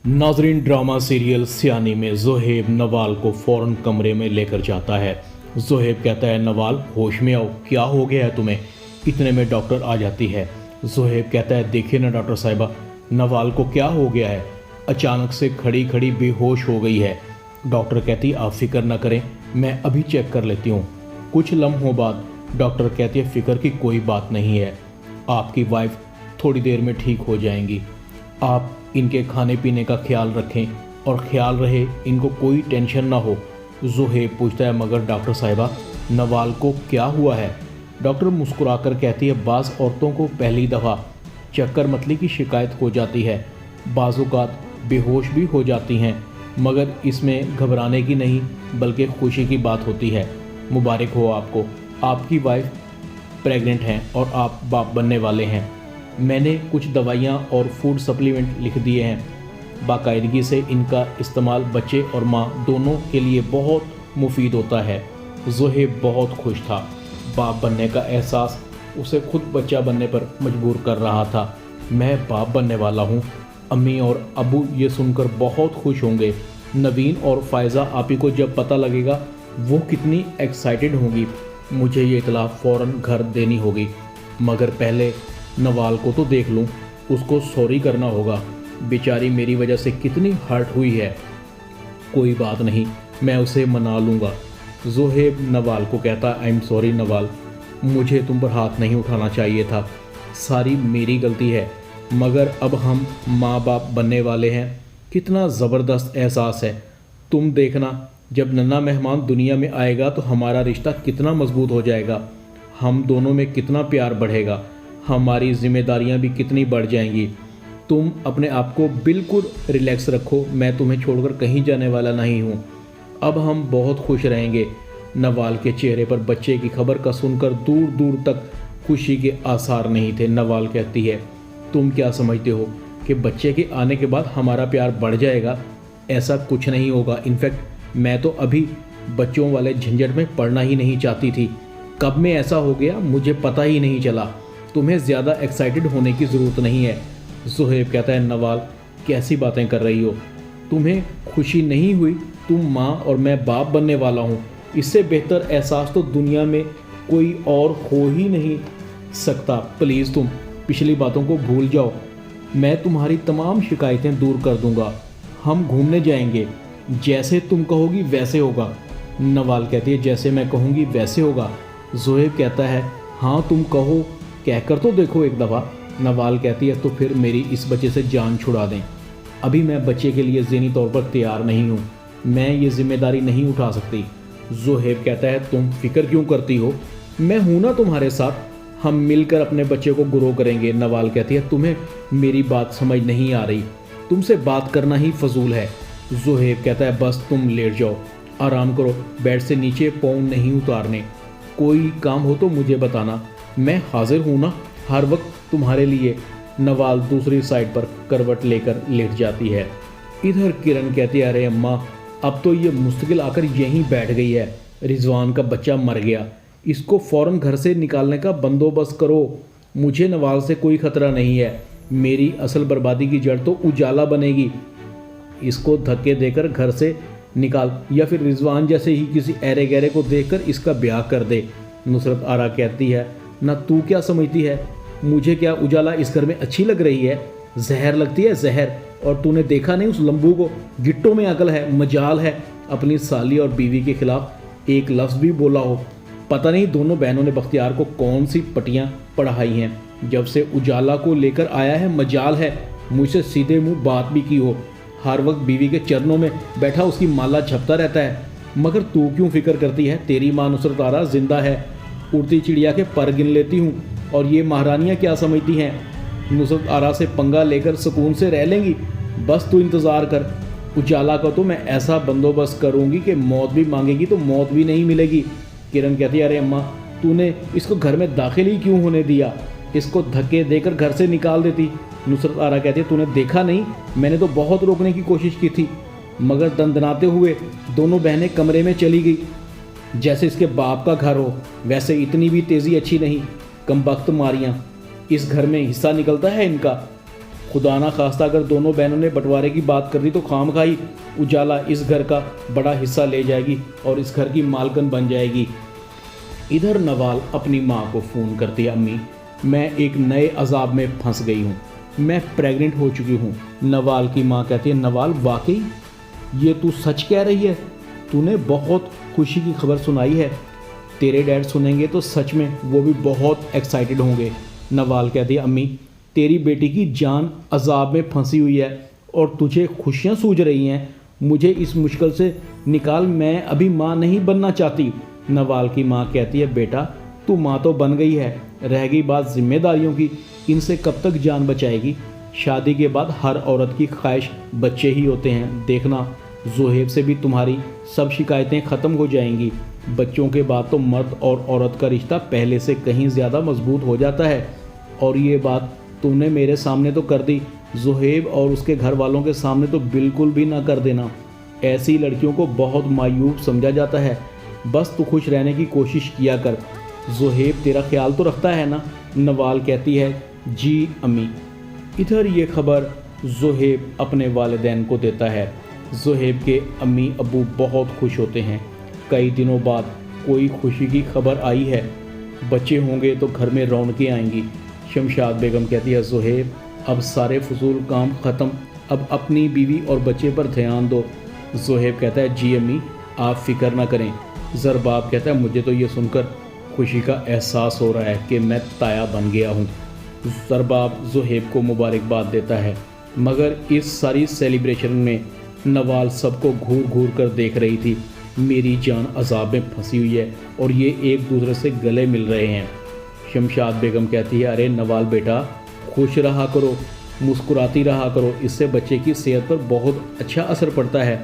नाजरीन, drama serial सियानी में ज़ोहेब नवाल को फ़ौरन कमरे में लेकर जाता है। ज़ोहेब कहता है, नवाल होश में आओ, क्या हो गया है तुम्हें। इतने में डॉक्टर आ जाती है। ज़ोहेब कहता है, देखिए ना डॉक्टर साहिबा, नवाल को क्या हो गया है, अचानक से खड़ी खड़ी बेहोश हो गई है। डॉक्टर कहती है, आप फिक्र न करें, मैं अभी चेक कर लेती हूँ। कुछ लम्हों बाद डॉक्टर कहती है, फ़िक्र की कोई बात नहीं है, आपकी वाइफ थोड़ी देर में ठीक हो जाएंगी। आप इनके खाने पीने का ख्याल रखें और ख्याल रहे इनको कोई टेंशन ना हो। ज़ोहेब पूछता है, मगर डॉक्टर साहिबा, नवाल को क्या हुआ है। डॉक्टर मुस्कुराकर कहती है, बाज़ औरतों को पहली दफ़ा चक्कर मतली की शिकायत हो जाती है, बाज़ात बेहोश भी हो जाती हैं, मगर इसमें घबराने की नहीं बल्कि खुशी की बात होती है। मुबारक हो आपको, आपकी वाइफ प्रेग्नेंट हैं और आप बाप बनने वाले हैं। मैंने कुछ दवाइयाँ और फूड सप्लीमेंट लिख दिए हैं, बाकायदगी से इनका इस्तेमाल बच्चे और माँ दोनों के लिए बहुत मुफीद होता है। ज़ोहेब बहुत खुश था। बाप बनने का एहसास उसे खुद बच्चा बनने पर मजबूर कर रहा था। मैं बाप बनने वाला हूँ, अम्मी और अबू ये सुनकर बहुत खुश होंगे। नवीन और फ़ायज़ा आपी को जब पता लगेगा वो कितनी एक्साइटेड होंगी। मुझे ये इतला फ़ौरन घर देनी होगी, मगर पहले नवाल को तो देख लूँ, उसको सॉरी करना होगा। बेचारी मेरी वजह से कितनी हर्ट हुई है। कोई बात नहीं, मैं उसे मना लूँगा। ज़ोहेब नवाल को कहता, आई एम सॉरी नवाल, मुझे तुम पर हाथ नहीं उठाना चाहिए था, सारी मेरी गलती है, मगर अब हम माँ बाप बनने वाले हैं। कितना ज़बरदस्त एहसास है। तुम देखना, जब नन्हा मेहमान दुनिया में आएगा तो हमारा रिश्ता कितना मजबूत हो जाएगा, हम दोनों में कितना प्यार बढ़ेगा, हमारी जिम्मेदारियां भी कितनी बढ़ जाएंगी। तुम अपने आप को बिल्कुल रिलैक्स रखो, मैं तुम्हें छोड़कर कहीं जाने वाला नहीं हूँ। अब हम बहुत खुश रहेंगे। नवाल के चेहरे पर बच्चे की खबर का सुनकर दूर दूर तक खुशी के आसार नहीं थे। नवाल कहती है, तुम क्या समझते हो कि बच्चे के आने के बाद हमारा प्यार बढ़ जाएगा? ऐसा कुछ नहीं होगा। इनफैक्ट मैं तो अभी बच्चों वाले झंझट में पड़ना ही नहीं चाहती थी। कब में ऐसा हो गया मुझे पता ही नहीं चला। तुम्हें ज़्यादा एक्साइटेड होने की ज़रूरत नहीं है। ज़ोहेब कहता है, नवाल कैसी बातें कर रही हो, तुम्हें खुशी नहीं हुई? तुम माँ और मैं बाप बनने वाला हूँ, इससे बेहतर एहसास तो दुनिया में कोई और हो ही नहीं सकता। प्लीज़ तुम पिछली बातों को भूल जाओ, मैं तुम्हारी तमाम शिकायतें दूर कर दूँगा। हम घूमने जाएंगे, जैसे तुम कहोगी वैसे होगा। नवाल कहती है, जैसे मैं कहूँगी वैसे होगा। ज़ोहेब कहता है, हाँ तुम कहो, कहकर तो देखो एक दफ़ा। नवाल कहती है, तो फिर मेरी इस बच्चे से जान छुड़ा दें। अभी मैं बच्चे के लिए ज़हनी तौर पर तैयार नहीं हूँ, मैं ये जिम्मेदारी नहीं उठा सकती। ज़ोहेब कहता है, तुम फिक्र क्यों करती हो, मैं हूँ ना तुम्हारे साथ, हम मिलकर अपने बच्चे को ग्रो करेंगे। नवाल कहती है, तुम्हें मेरी बात समझ नहीं आ रही, तुमसे बात करना ही फजूल है। ज़ोहेब कहता है, बस तुम लेट जाओ, आराम करो, बेड से नीचे पाँव नहीं उतारने। कोई काम हो तो मुझे बताना, मैं हाजिर हूँ ना हर वक्त तुम्हारे लिए। नवाल दूसरी साइड पर करवट लेकर लेट जाती है। इधर किरण कहती है, अरे अम्मा, अब तो ये मुश्किल आकर यहीं बैठ गई है। रिजवान का बच्चा मर गया, इसको फ़ौरन घर से निकालने का बंदोबस्त करो। मुझे नवाल से कोई ख़तरा नहीं है, मेरी असल बर्बादी की जड़ तो उजाला बनेगी। इसको धक्के देकर घर से निकाल, या फिर रिजवान जैसे ही किसी ऐरे गहरे को देखकर इसका ब्याह कर दे। नुसरत आरा कहती है, ना तू क्या समझती है, मुझे क्या उजाला इस घर में अच्छी लग रही है, जहर लगती है जहर। और तूने देखा नहीं उस लंबू को, गिट्टों में अकल है, मजाल है अपनी साली और बीवी के खिलाफ एक लफ्ज़ भी बोला हो। पता नहीं दोनों बहनों ने बख्तियार को कौन सी पटियां पढ़ाई हैं, जब से उजाला को लेकर आया है मजाल है मुझसे सीधे मुंह बात भी की हो। हर वक्त बीवी के चरणों में बैठा उसकी माला झपता रहता है। मगर तू क्यों फिक्र करती है, तेरी माँ नुसरत आरा जिंदा है, उड़ती चिड़िया के पर गिन लेती हूँ। और ये महारानियाँ क्या समझती हैं, नुसरत आरा से पंगा लेकर सुकून से रह लेंगी। बस तू इंतज़ार कर, उजाला का तो मैं ऐसा बंदोबस्त करूँगी कि मौत भी मांगेगी तो मौत भी नहीं मिलेगी। किरण कहती है, अरे अम्मा, तूने इसको घर में दाखिल ही क्यों होने दिया, इसको धक्के देकर घर से निकाल देती। नुसरत आरा कहती है, तूने देखा नहीं, मैंने तो बहुत रोकने की कोशिश की थी, मगर दंदनाते हुए दोनों बहनें कमरे में चली गई। जैसे इसके बाप का घर हो, वैसे इतनी भी तेज़ी अच्छी नहीं। कमबख्त मारियाँ, इस घर में हिस्सा निकलता है इनका। खुदा ना खास्ता अगर दोनों बहनों ने बंटवारे की बात कर दी तो खामखाई उजाला इस घर का बड़ा हिस्सा ले जाएगी और इस घर की मालकिन बन जाएगी। इधर नवाल अपनी माँ को फ़ोन करती है, अम्मी मैं एक नए अजाब में फंस गई हूँ, मैं प्रेग्नेंट हो चुकी हूँ। नवाल की माँ कहती है, नवाल वाकई ये तू सच कह रही है? तूने बहुत खुशी की खबर सुनाई है, तेरे डैड सुनेंगे तो सच में वो भी बहुत एक्साइटेड होंगे। नवाल कहती है, अम्मी तेरी बेटी की जान अजाब में फंसी हुई है और तुझे खुशियाँ सूझ रही हैं, मुझे इस मुश्किल से निकाल, मैं अभी माँ नहीं बनना चाहती। नवाल की माँ कहती है, बेटा तू माँ तो बन गई है, रह गई बात जिम्मेदारियों की, इनसे कब तक जान बचाएगी? शादी के बाद हर औरत की ख्वाहिश बच्चे ही होते हैं, देखना ज़ोहेब से भी तुम्हारी सब शिकायतें ख़त्म हो जाएंगी। बच्चों के बाद तो मर्द और औरत का रिश्ता पहले से कहीं ज़्यादा मजबूत हो जाता है। और ये बात तुमने मेरे सामने तो कर दी, ज़ोहेब और उसके घर वालों के सामने तो बिल्कुल भी ना कर देना। ऐसी लड़कियों को बहुत मायूब समझा जाता है, बस तू खुश रहने की कोशिश किया कर। ज़ोहेब तेरा ख्याल तो रखता है ना? नवाल कहती है, जी अम्मी। इधर ये खबर ज़ोहेब अपने वालिदैन को देता है। ज़ोहेब के अम्मी अब्बू बहुत खुश होते हैं, कई दिनों बाद कोई खुशी की खबर आई है, बच्चे होंगे तो घर में रौनकें आएंगी। शमशाद बेगम कहती है, ज़ोहेब अब सारे फजूल काम ख़त्म, अब अपनी बीवी और बच्चे पर ध्यान दो। ज़ोहेब कहता है, जी अम्मी आप फ़िक्र ना करें। ज़रबाब कहता है, मुझे तो ये सुनकर खुशी का एहसास हो रहा है कि मैं ताया बन गया हूँ। ज़रबाब ज़ोहेब को मुबारकबाद देता है, मगर इस सारी सेलिब्रेशन में नवाल सबको घूर घूर कर देख रही थी। मेरी जान अजाब में फंसी हुई है और ये एक दूसरे से गले मिल रहे हैं। शमशाद बेगम कहती है, अरे नवाल बेटा खुश रहा करो, मुस्कुराती रहा करो, इससे बच्चे की सेहत पर बहुत अच्छा असर पड़ता है,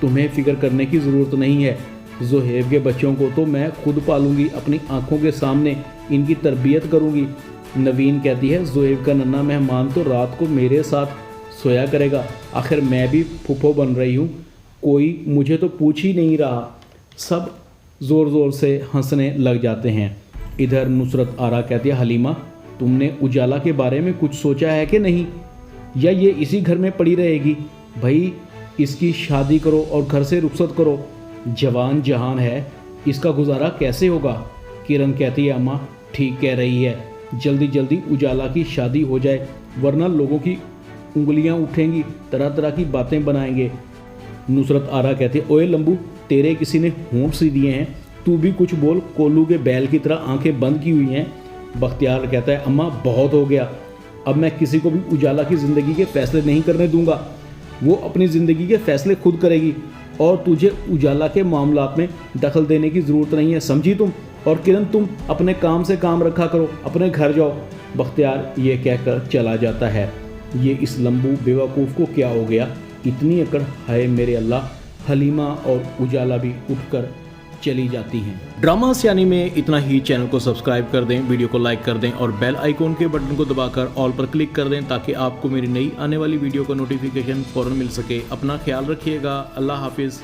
तुम्हें फ़िक्र करने की ज़रूरत नहीं है। ज़ोहेब के बच्चों को तो मैं खुद पालूंगी, अपनी आंखों के सामने इनकी तरबियत करूंगी। नवीन कहती है, ज़ोहेब का नन्हा मेहमान तो रात को मेरे साथ सोया करेगा, आखिर मैं भी फूफो बन रही हूँ, कोई मुझे तो पूछ ही नहीं रहा। सब ज़ोर ज़ोर से हंसने लग जाते हैं। इधर नुसरत आरा कहती है, हलीमा तुमने उजाला के बारे में कुछ सोचा है कि नहीं, या ये इसी घर में पड़ी रहेगी? भाई इसकी शादी करो और घर से रुखसत करो, जवान जहान है, इसका गुजारा कैसे होगा? किरण कहती है, अम्मा ठीक कह रही है, जल्दी जल्दी उजाला की शादी हो जाए, वरना लोगों की उंगलियां उठेंगी, तरह तरह की बातें बनाएंगे। नुसरत आरा कहती है, ओए लंबू तेरे किसी ने होंठ सी दिए हैं, तू भी कुछ बोल, कोल्लू के बैल की तरह आंखें बंद की हुई हैं। बख्तियार कहता है, अम्मा बहुत हो गया, अब मैं किसी को भी उजाला की ज़िंदगी के फैसले नहीं करने दूंगा, वो अपनी ज़िंदगी के फैसले खुद करेगी और तुझे उजाला के मामलात में दखल देने की ज़रूरत नहीं है, समझी तुम? और किरण तुम अपने काम से काम रखा करो, अपने घर जाओ। बख्तियार ये कहकर चला जाता है। ये इस लंबू बेवकूफ़ को क्या हो गया, इतनी अकड़, हाय मेरे अल्लाह। हलीमा और उजाला भी उठकर चली जाती हैं। ड्रामा सियानी में इतना ही। चैनल को सब्सक्राइब कर दें, वीडियो को लाइक कर दें और बेल आइकॉन के बटन को दबाकर ऑल पर क्लिक कर दें ताकि आपको मेरी नई आने वाली वीडियो का नोटिफिकेशन फ़ौरन मिल सके। अपना ख्याल रखिएगा। अल्लाह हाफिज़।